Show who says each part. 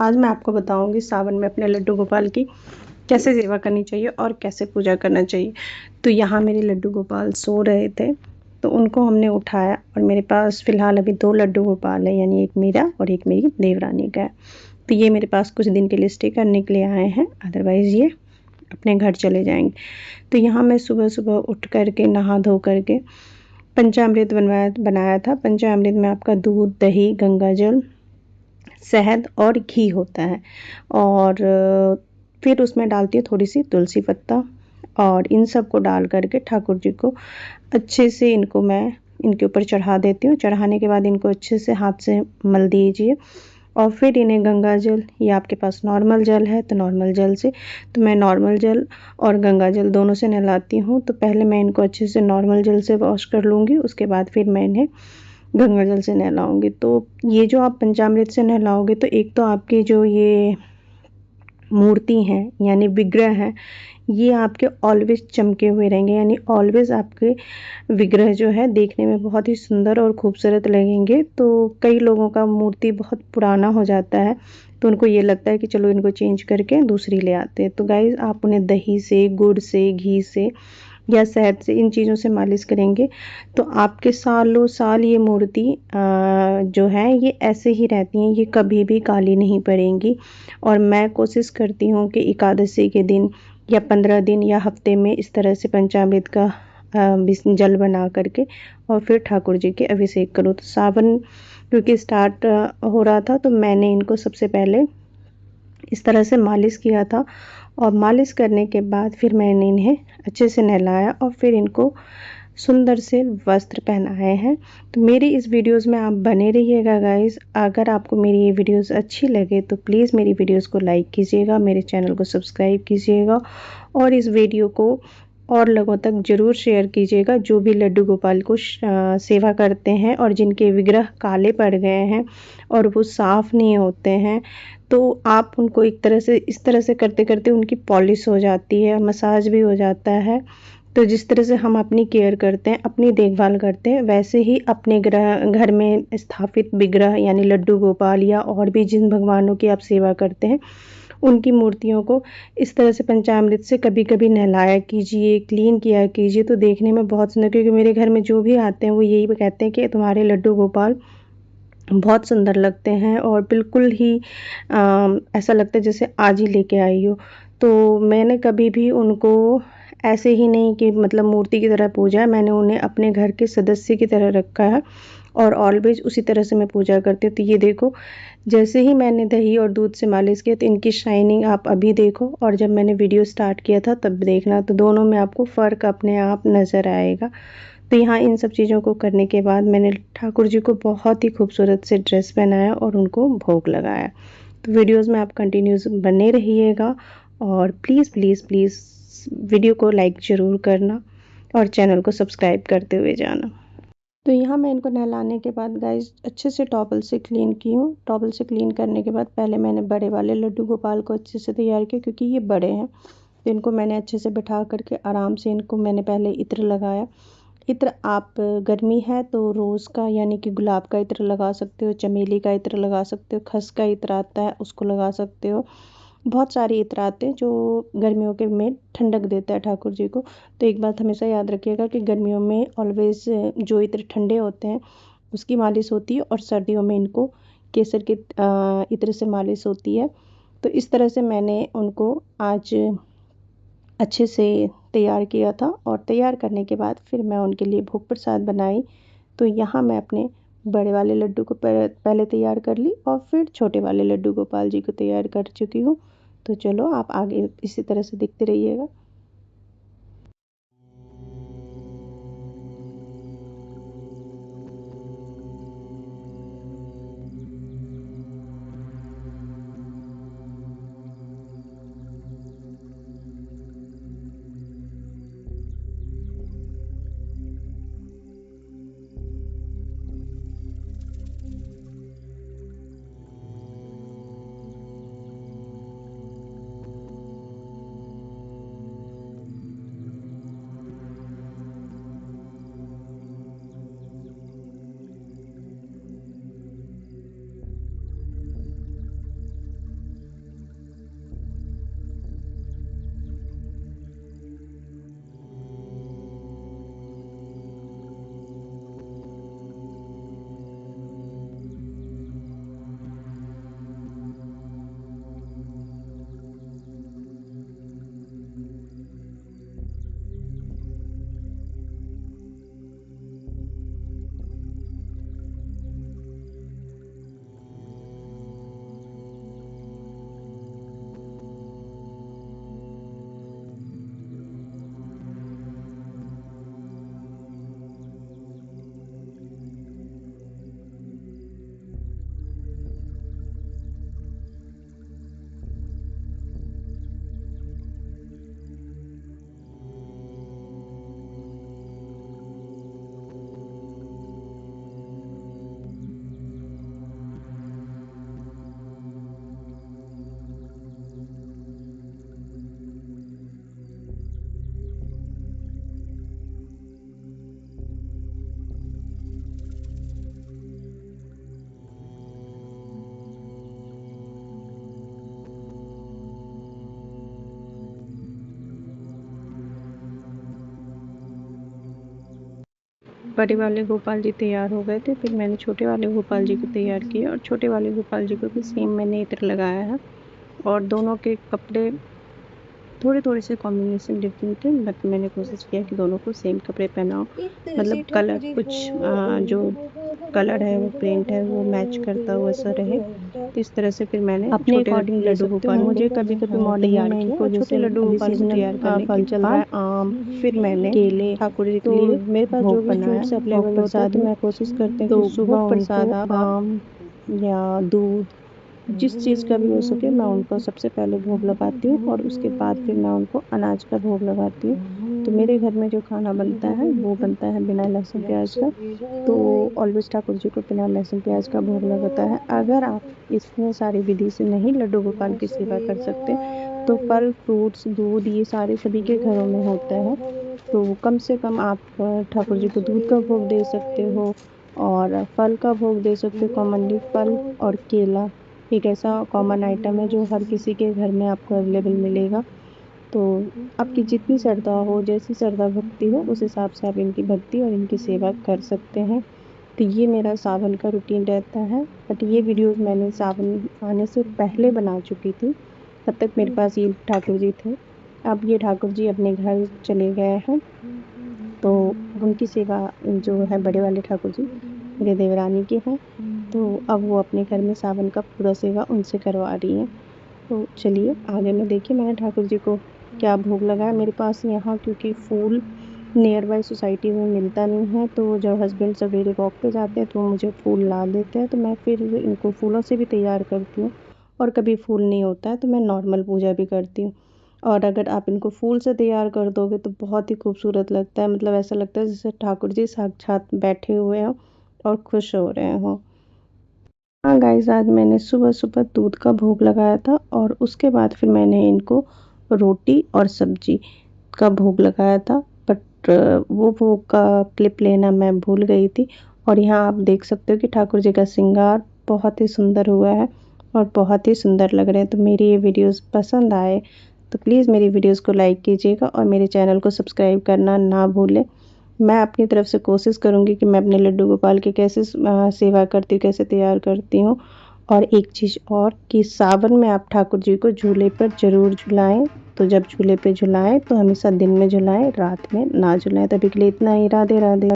Speaker 1: आज मैं आपको बताऊंगी सावन में अपने लड्डू गोपाल की कैसे सेवा करनी चाहिए और कैसे पूजा करना चाहिए। तो यहाँ मेरे लड्डू गोपाल सो रहे थे, तो उनको हमने उठाया और मेरे पास फ़िलहाल अभी 2 लड्डू गोपाल है, यानी एक मेरा और एक मेरी देवरानी का है। तो ये मेरे पास कुछ दिन के लिए स्टे करने के लिए आए हैं, अदरवाइज़ ये अपने घर चले जाएंगे। तो यहाँ मैं सुबह-सुबह उठ कर के नहा धो कर के पंचामृत बनाया था। पंचामृत में आपका दूध, दही, गंगा जल, शहद और घी होता है। और फिर उसमें डालती हूँ थोड़ी सी तुलसी पत्ता और इन सब को डाल करके ठाकुर जी को अच्छे से इनको मैं इनके ऊपर चढ़ा देती हूँ। चढ़ाने के बाद इनको अच्छे से हाथ से मल दीजिए और फिर इन्हें गंगा जल, या आपके पास नॉर्मल जल है तो नॉर्मल जल से, तो मैं नॉर्मल जल और गंगा जल दोनों से नहलाती हूँ। तो पहले मैं इनको अच्छे से नॉर्मल जल से वॉश कर लूँगी, उसके बाद फिर मैं इन्हें गंगा जल से नहलाऊँगी। तो ये जो आप पंचामृत से नहलाओगे तो एक तो आपकी जो ये मूर्ति हैं यानी विग्रह हैं, ये आपके ऑलवेज़ चमके हुए रहेंगे, यानी ऑलवेज़ आपके विग्रह जो है देखने में बहुत ही सुंदर और खूबसूरत लगेंगे। तो कई लोगों का मूर्ति बहुत पुराना हो जाता है, तो उनको ये लगता है कि चलो इनको चेंज करके दूसरी ले आते हैं। तो गाइज़ आप उन्हें दही से, गुड़ से, घी से या शहद से, इन चीज़ों से मालिश करेंगे तो आपके सालों साल ये मूर्ति जो है ये ऐसे ही रहती हैं, ये कभी भी काली नहीं पड़ेंगी। और मैं कोशिश करती हूँ कि एकादशी के दिन या 15 दिन या हफ्ते में इस तरह से पंचामृत का जल बना करके और फिर ठाकुर जी के अभिषेक करूँ। तो सावन क्योंकि स्टार्ट हो रहा था, तो मैंने इनको सबसे पहले इस तरह से मालिश किया था और मालिश करने के बाद फिर मैंने इन्हें अच्छे से नहलाया और फिर इनको सुंदर से वस्त्र पहनाए हैं। तो मेरी इस वीडियोस में आप बने रहिएगा गाइस। अगर आपको मेरी ये वीडियोस अच्छी लगे तो प्लीज़ मेरी वीडियोस को लाइक कीजिएगा, मेरे चैनल को सब्सक्राइब कीजिएगा और इस वीडियो को और लोगों तक ज़रूर शेयर कीजिएगा जो भी लड्डू गोपाल को सेवा करते हैं और जिनके विग्रह काले पड़ गए हैं और वो साफ़ नहीं होते हैं। तो आप उनको एक तरह से इस तरह से करते-करते उनकी पॉलिश हो जाती है, मसाज भी हो जाता है। तो जिस तरह से हम अपनी केयर करते हैं, अपनी देखभाल करते हैं, वैसे ही अपने घर में स्थापित विग्रह यानी लड्डू गोपाल या और भी जिन भगवानों की आप सेवा करते हैं, उनकी मूर्तियों को इस तरह से पंचामृत से कभी-कभी नहलाया कीजिए, क्लीन किया कीजिए। तो देखने में बहुत सुंदर, क्योंकि मेरे घर में जो भी आते हैं वो यही कहते हैं कि तुम्हारे लड्डू गोपाल बहुत सुंदर लगते हैं और बिल्कुल ही ऐसा लगता है जैसे आज ही लेके आई हो। तो मैंने कभी भी उनको ऐसे ही नहीं कि मतलब मूर्ति की तरह पूजा है, मैंने उन्हें अपने घर के सदस्य की तरह रखा है और ऑलवेज उसी तरह से मैं पूजा करती हूँ। तो ये देखो, जैसे ही मैंने दही और दूध से मालिश किया तो इनकी शाइनिंग आप अभी देखो और जब मैंने वीडियो स्टार्ट किया था तब देखना, तो दोनों में आपको फ़र्क अपने आप नज़र आएगा। तो यहाँ इन सब चीज़ों को करने के बाद मैंने ठाकुर जी को बहुत ही खूबसूरत से ड्रेस पहनाया और उनको भोग लगाया। तो वीडियोज़ में आप कंटिन्यूस बने रहिएगा और प्लीज़ प्लीज़ प्लीज़ वीडियो को लाइक ज़रूर करना और चैनल को सब्सक्राइब करते हुए जाना। तो यहाँ मैं इनको नहलाने के बाद गाइस अच्छे से टॉवल से क्लीन की हूँ। टॉवल से क्लीन करने के बाद पहले मैंने बड़े वाले लड्डू गोपाल को अच्छे से तैयार किया, क्योंकि ये बड़े हैं। तो इनको मैंने अच्छे से बिठा करके आराम से इनको मैंने पहले इत्र लगाया। इत्र आप गर्मी है तो रोज़ का यानी कि गुलाब का इत्र लगा सकते हो, चमेली का इत्र लगा सकते हो, खस का इत्र आता है उसको लगा सकते हो। बहुत सारे इत्र आते हैं जो गर्मियों के में ठंडक देता है ठाकुर जी को। तो एक बात हमेशा याद रखिएगा कि गर्मियों में ऑलवेज़ जो इत्र ठंडे होते हैं उसकी मालिश होती है और सर्दियों में इनको केसर के इत्र से मालिश होती है। तो इस तरह से मैंने उनको आज अच्छे से तैयार किया था और तैयार करने के बाद फिर मैं उनके लिए भोग प्रसाद बनाई। तो यहाँ मैं अपने बड़े वाले लड्डू को पहले तैयार कर ली और फिर छोटे वाले लड्डू गोपाल जी को तैयार कर चुकी हूँ। तो चलो आप आगे इसी तरह से देखते रहिएगा। बड़े वाले गोपाल जी तैयार हो गए थे, फिर मैंने छोटे वाले गोपाल जी को तैयार किया और छोटे वाले गोपाल जी को भी सेम मैंने इत्र लगाया है। और दोनों के कपड़े थोड़े से कॉम्बिनेशन डिफरेंट थे, बट मैंने कोशिश किया कि दोनों को सेम कपड़े पहनाओ, मतलब कलर कुछ जो कलर है वो प्रिंट है वो मैच करता हुआ सा रहे। तो इस तरह से फिर मैंने
Speaker 2: अपने
Speaker 1: छोटे
Speaker 2: अकॉर्डिंग
Speaker 1: लड्डू गोपाल मुझे कभी कभी मॉर्निंग में इनको जैसे लड्डू गोपाल को तैयार करने
Speaker 2: फल
Speaker 1: के
Speaker 2: चल रहा है,
Speaker 1: बाद
Speaker 2: आम,
Speaker 1: फिर मैंने
Speaker 2: केले,
Speaker 1: ठाकुर जी के
Speaker 2: तो
Speaker 1: लिए
Speaker 2: मेरे पास जो
Speaker 1: भोग
Speaker 2: भी
Speaker 1: बनाया,
Speaker 2: फ्रूट्स
Speaker 1: भोग
Speaker 2: अवेलेबल होता है
Speaker 1: प्रसाद
Speaker 2: तो
Speaker 1: में।
Speaker 2: मैं कोशिश करती हूँ
Speaker 1: तो
Speaker 2: कि सुबह
Speaker 1: भोग प्रसाद
Speaker 2: उनको आम या दूध, जिस चीज़ का भी हो सके मैं उनको सबसे पहले भोग लगाती हूँ और उसके बाद फिर मैं उनको अनाज का भोग लगाती हूँ। तो मेरे घर में जो खाना बनता है वो बनता है बिना लहसुन प्याज का, तो ऑलवेज ठाकुर जी को बिना लहसुन प्याज का भोग लगता है। अगर आप इतने सारी विधि से नहीं लड्डू गोपाल की सेवा कर सकते तो फल फ्रूट्स दूध ये सारे सभी के घरों में होता है, तो कम से कम आप ठाकुर जी को दूध का भोग दे सकते हो और फल का भोग दे सकते हो। कॉमनली फल और केला एक ऐसा कॉमन आइटम है जो हर किसी के घर में आपको अवेलेबल मिलेगा। तो आपकी जितनी श्रद्धा हो, जैसी श्रद्धा भक्ति हो, उस हिसाब से आप इनकी भक्ति और इनकी सेवा कर सकते हैं। तो ये मेरा सावन का रूटीन रहता है, बट ये वीडियोस मैंने सावन आने से पहले बना चुकी थी, तब तक मेरे पास ये ठाकुर जी थे। अब ये ठाकुर जी अपने घर चले गए हैं, तो उनकी सेवा जो है बड़े वाले ठाकुर जी मेरे देवरानी के हैं, तो अब वो अपने घर में सावन का पूरा सेवा उनसे करवा रही हैं। तो चलिए आगे में देखिए मैंने ठाकुर जी को क्या भोग लगाया। मेरे पास यहाँ क्योंकि फूल नियर बाय सोसाइटी में मिलता नहीं है, तो जब हस्बैंड सवेरे वॉक पे जाते हैं तो वो मुझे फूल ला देते हैं, तो मैं फिर इनको फूलों से भी तैयार करती हूँ। और कभी फूल नहीं होता है तो मैं नॉर्मल पूजा भी करती हूँ। और अगर आप इनको फूल से तैयार कर दोगे तो बहुत ही खूबसूरत लगता है, मतलब ऐसा लगता है जैसे ठाकुर जी साक्षात बैठे हुए हों और खुश हो रहे हों। हाँ गाइस, आज मैंने सुबह दूध का भोग लगाया था और उसके बाद फिर मैंने इनको रोटी और सब्जी का भोग लगाया था, बट वो भोग का क्लिप लेना मैं भूल गई थी। और यहाँ आप देख सकते हो कि ठाकुर जी का श्रृंगार बहुत ही सुंदर हुआ है और बहुत ही सुंदर लग रहे हैं। तो मेरी ये वीडियोस पसंद आए तो प्लीज़ मेरी वीडियोस को लाइक कीजिएगा और मेरे चैनल को सब्सक्राइब करना ना भूलें। मैं अपनी तरफ से कोशिश करूँगी कि मैं अपने लड्डू गोपाल की कैसे सेवा करती हूँ, कैसे तैयार करती हूँ। और एक चीज़ और कि सावन में आप ठाकुर जी को झूले पर ज़रूर झुलाएं। तो जब झूले पे झुलाएं तो हमेशा दिन में झुलाएं, रात में ना झुलाएं। तभी के लिए इतना ही। राधे राधे।